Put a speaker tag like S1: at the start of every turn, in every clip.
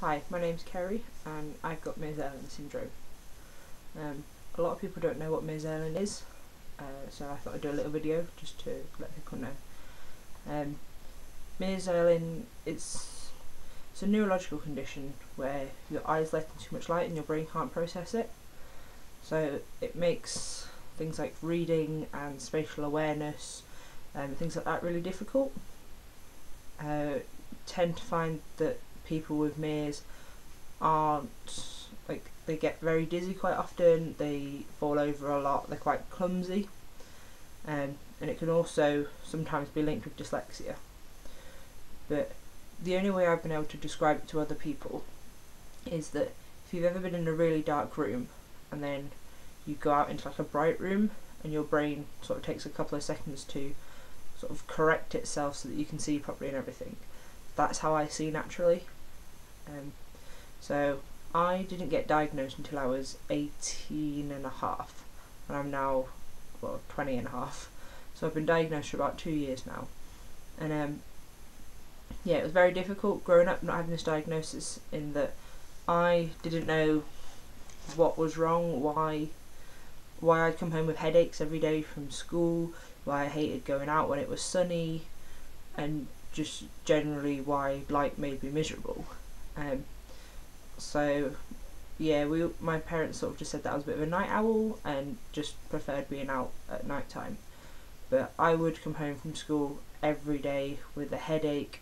S1: Hi, my name's Kerry and I've got Meares Irlen syndrome. A lot of people don't know what Meares Irlen is, so I thought I'd do a little video just to let people know. Meares Irlen, it's a neurological condition where your eyes let in too much light and your brain can't process it. So it makes things like reading and spatial awareness and things like that really difficult. Tend to find that people with Meares they get very dizzy quite often, they fall over a lot, they're quite clumsy, and it can also sometimes be linked with dyslexia. But the only way I've been able to describe it to other people is that if you've ever been in a really dark room and then you go out into like a bright room and your brain sort of takes a couple of seconds to sort of correct itself so that you can see properly and everything, that's how I see naturally. So I didn't get diagnosed until I was 18 and a half, and I'm now 20 and a half, so I've been diagnosed for about 2 years now. And yeah, it was very difficult growing up not having this diagnosis, in that I didn't know what was wrong, why I'd come home with headaches every day from school, why I hated going out when it was sunny, and just generally why light made me miserable. So yeah, my parents sort of just said that I was a bit of a night owl and just preferred being out at night time. But I would come home from school every day with a headache,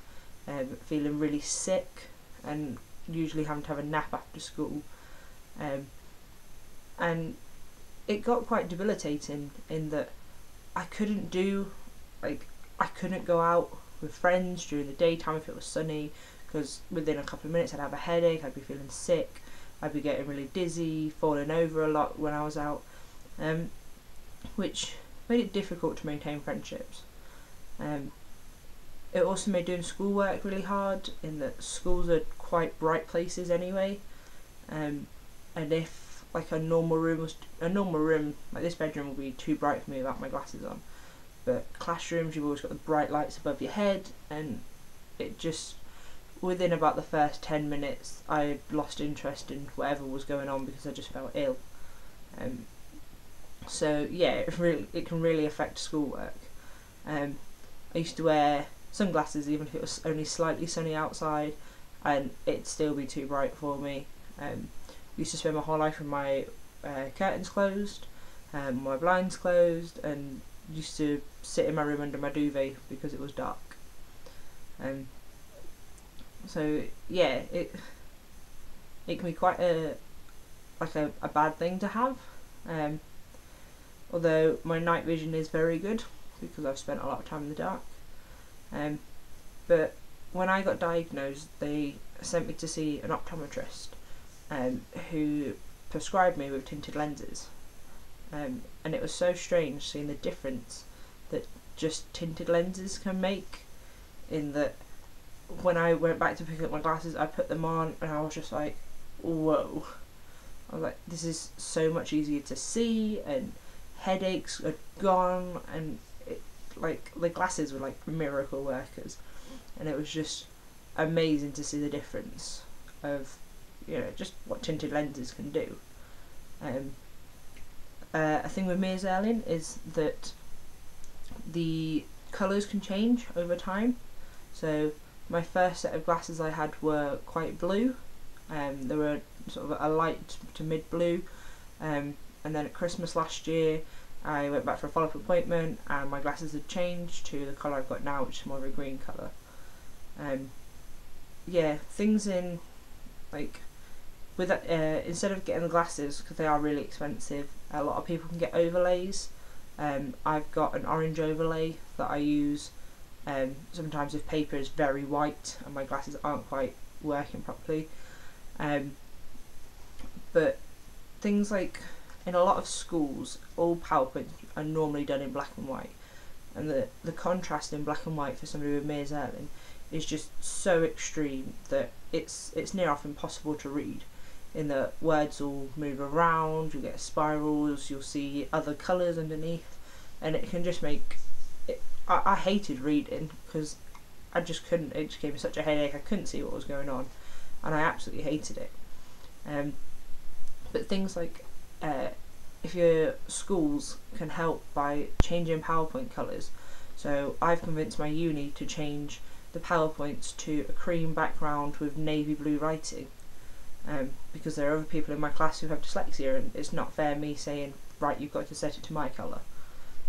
S1: feeling really sick, and usually having to have a nap after school. And it got quite debilitating in that I couldn't go out with friends during the daytime if it was sunny, because within a couple of minutes I'd have a headache, I'd be feeling sick, I'd be getting really dizzy, falling over a lot when I was out, which made it difficult to maintain friendships. It also made doing schoolwork really hard, in that schools are quite bright places anyway, and if like a normal room, like this bedroom would be too bright for me without my glasses on, but classrooms, you've always got the bright lights above your head, and it just, within about the first 10 minutes I lost interest in whatever was going on because I just felt ill. So yeah, it can really affect schoolwork. I used to wear sunglasses even if it was only slightly sunny outside, and it'd still be too bright for me. Used to spend my whole life with my curtains closed, my blinds closed, and used to sit in my room under my duvet because it was dark. So yeah, it can be quite a bad thing to have. Although my night vision is very good because I've spent a lot of time in the dark. But when I got diagnosed, they sent me to see an optometrist, who prescribed me with tinted lenses. And it was so strange seeing the difference that just tinted lenses can make, in that when I went back to pick up my glasses, I put them on and I was just like, whoa. I was like, this is so much easier to see, and headaches are gone, and the glasses were like miracle workers, and it was just amazing to see the difference of, just what tinted lenses can do. A thing with Meares Irlen is that the colours can change over time. So my first set of glasses I had were quite blue, they were sort of a light to mid blue, and then at Christmas last year I went back for a follow-up appointment and my glasses had changed to the colour I've got now, which is more of a green colour. Yeah, things in with that, instead of getting the glasses, because they are really expensive, a lot of people can get overlays. I've got an orange overlay that I use sometimes if paper is very white and my glasses aren't quite working properly. But things like, in a lot of schools, all PowerPoints are normally done in black and white, and the contrast in black and white for somebody with Meares Irlen is just so extreme that it's near enough impossible to read, in that words will move around, you'll get spirals, you'll see other colours underneath, and it can just make it, I hated reading because I just couldn't, it just gave me such a headache, I couldn't see what was going on. and I absolutely hated it. But things like if your schools can help by changing PowerPoint colours. So I've convinced my uni to change the PowerPoints to a cream background with navy blue writing, because there are other people in my class who have dyslexia, and it's not fair me saying, right, you've got to set it to my colour.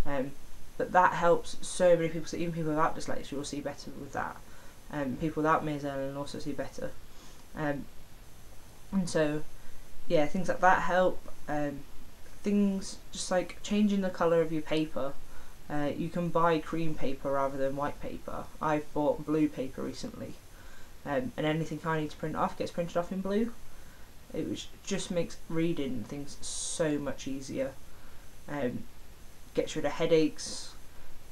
S1: But that helps so many people, so even people without dyslexia will see better with that. People without Meares Irlen will also see better. And so, yeah, things like that help. Things just like changing the colour of your paper. You can buy cream paper rather than white paper. I've bought blue paper recently, and anything I need to print off gets printed off in blue. It just makes reading things so much easier. Gets rid of headaches,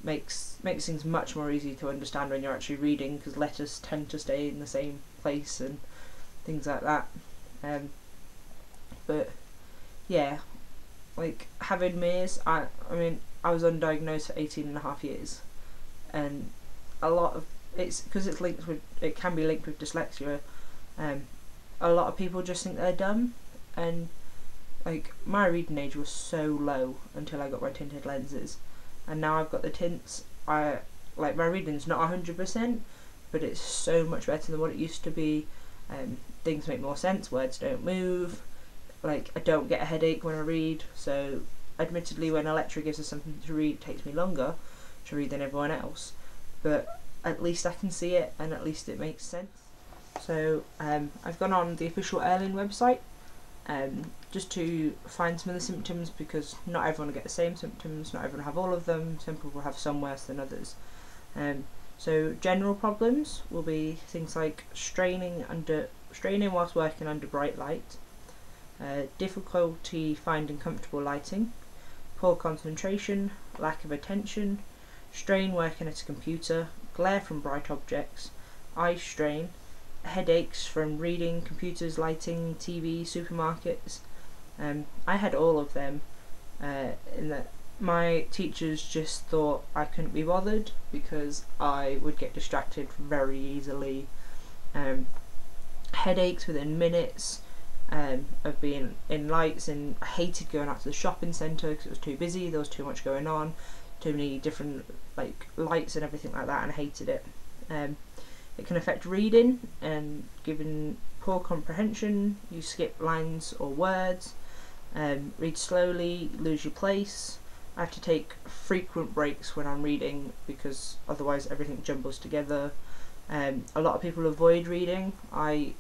S1: makes things much more easy to understand when you're actually reading, because letters tend to stay in the same place and things like that. But yeah, like having Meares, I mean I was undiagnosed for 18.5 years, and a lot of it's because it can be linked with dyslexia. A lot of people just think they're dumb, and like my reading age was so low until I got my tinted lenses, and now I've got the tints. My reading's not 100%, but it's so much better than what it used to be. Things make more sense, words don't move, like I don't get a headache when I read. So admittedly, when a lecturer gives us something to read, it takes me longer to read than everyone else, but at least I can see it, and at least it makes sense. So I've gone on the official Irlen website just to find some of the symptoms, because not everyone will get the same symptoms, not everyone will have all of them, some people will have some worse than others. So general problems will be things like straining whilst working under bright light, difficulty finding comfortable lighting, poor concentration, lack of attention, strain working at a computer, glare from bright objects, eye strain, headaches from reading, computers, lighting, TV, supermarkets. I had all of them, in that my teachers just thought I couldn't be bothered because I would get distracted very easily. Headaches within minutes of being in lights, and I hated going out to the shopping centre because it was too busy, there was too much going on, too many different like lights and everything like that, and I hated it. It can affect reading, and given poor comprehension, you skip lines or words, read slowly, lose your place. I have to take frequent breaks when I'm reading because otherwise everything jumbles together. A lot of people avoid reading. I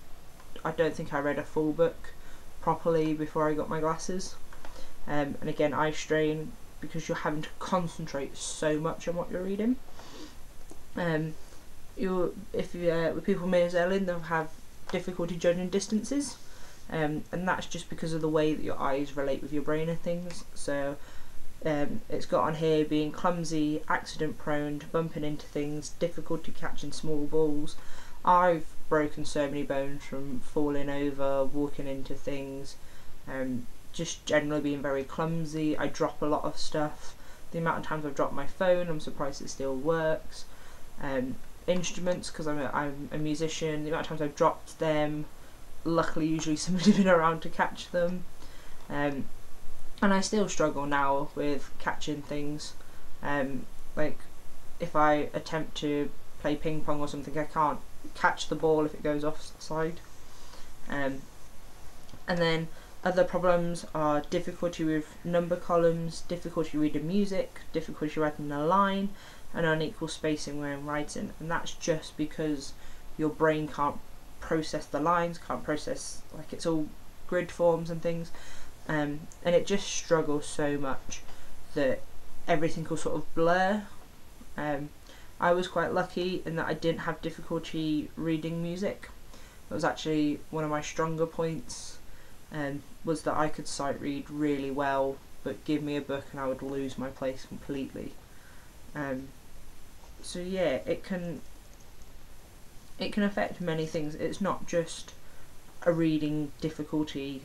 S1: don't think I read a full book properly before I got my glasses. And again, eye strain, because you're having to concentrate so much on what you're reading. With people with Meares Irlen, they'll have difficulty judging distances, and that's just because of the way that your eyes relate with your brain and things. So it's got on here being clumsy, accident prone, bumping into things, difficulty catching small balls. I've broken so many bones from falling over, walking into things, just generally being very clumsy. I drop a lot of stuff. The amount of times I've dropped my phone, I'm surprised it still works. Instruments, because I'm a musician, the amount of times I've dropped them, luckily usually somebody's been around to catch them. And I still struggle now with catching things. Like if I attempt to play ping pong or something, I can't catch the ball if it goes offside. And then other problems are difficulty with number columns, difficulty reading music, difficulty writing a line, and unequal spacing when writing. And that's just because your brain can't process the lines, can't process, like, it's all grid forms and things. And it just struggles so much that everything will sort of blur. I was quite lucky in that I didn't have difficulty reading music. That was actually one of my stronger points, was that I could sight read really well, but give me a book and I would lose my place completely. So yeah, it can affect many things. It's not just a reading difficulty.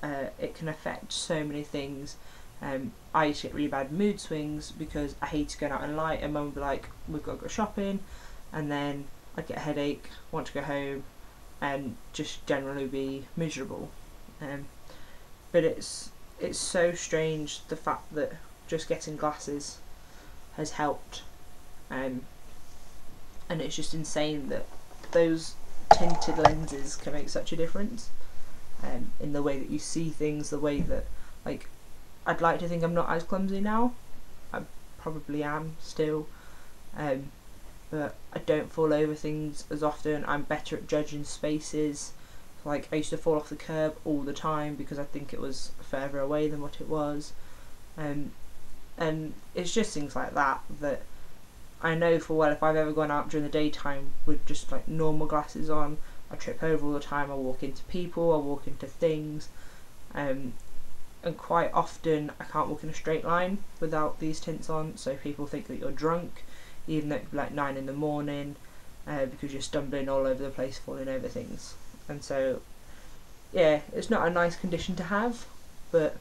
S1: It can affect so many things. I used to get really bad mood swings because I hated going out in light, and Mum would be like, we've got to go shopping, and then I'd get a headache, want to go home, and just generally be miserable. But it's so strange, the fact that just getting glasses has helped, and it's just insane that those tinted lenses can make such a difference in the way that you see things, the way that, like, I'd like to think I'm not as clumsy now. I probably am still, but I don't fall over things as often. I'm better at judging spaces. Like, I used to fall off the curb all the time because I think it was further away than what it was, and it's just things like that that I know for well, if I've ever gone out during the daytime with just like normal glasses on, I trip over all the time. I walk into people, I walk into things, and quite often I can't walk in a straight line without these tints on, so people think that you're drunk, even though it's like 9 in the morning, because you're stumbling all over the place, falling over things. And so, yeah, it's not a nice condition to have, but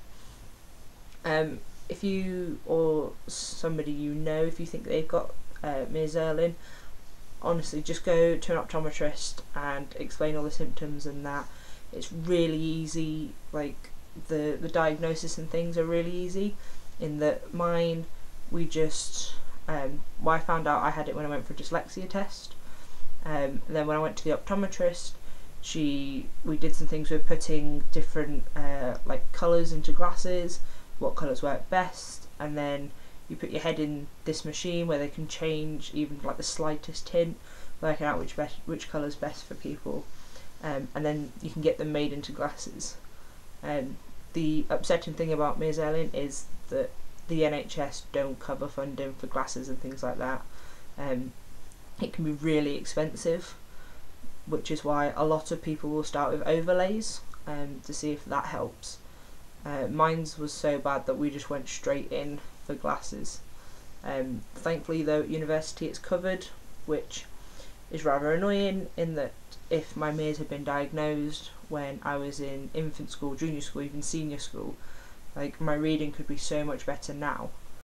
S1: if you or somebody you know, if you think they've got Meares Irlen, honestly, just go to an optometrist and explain all the symptoms and that. It's really easy. Like, the diagnosis and things are really easy, in that mine, we just well, I found out I had it when I went for a dyslexia test, and then when I went to the optometrist, we did some things with putting different like colours into glasses, what colours work best, and then you put your head in this machine where they can change even like the slightest tint, working out which colour's best for people, and then you can get them made into glasses. The upsetting thing about Meares Irlen is that the NHS don't cover funding for glasses and things like that. It can be really expensive, which is why a lot of people will start with overlays to see if that helps. Mine's was so bad that we just went straight in for glasses. Thankfully though, at university it's covered, which is rather annoying, in that if my Meares had been diagnosed when I was in infant school, junior school, even senior school, like, my reading could be so much better now.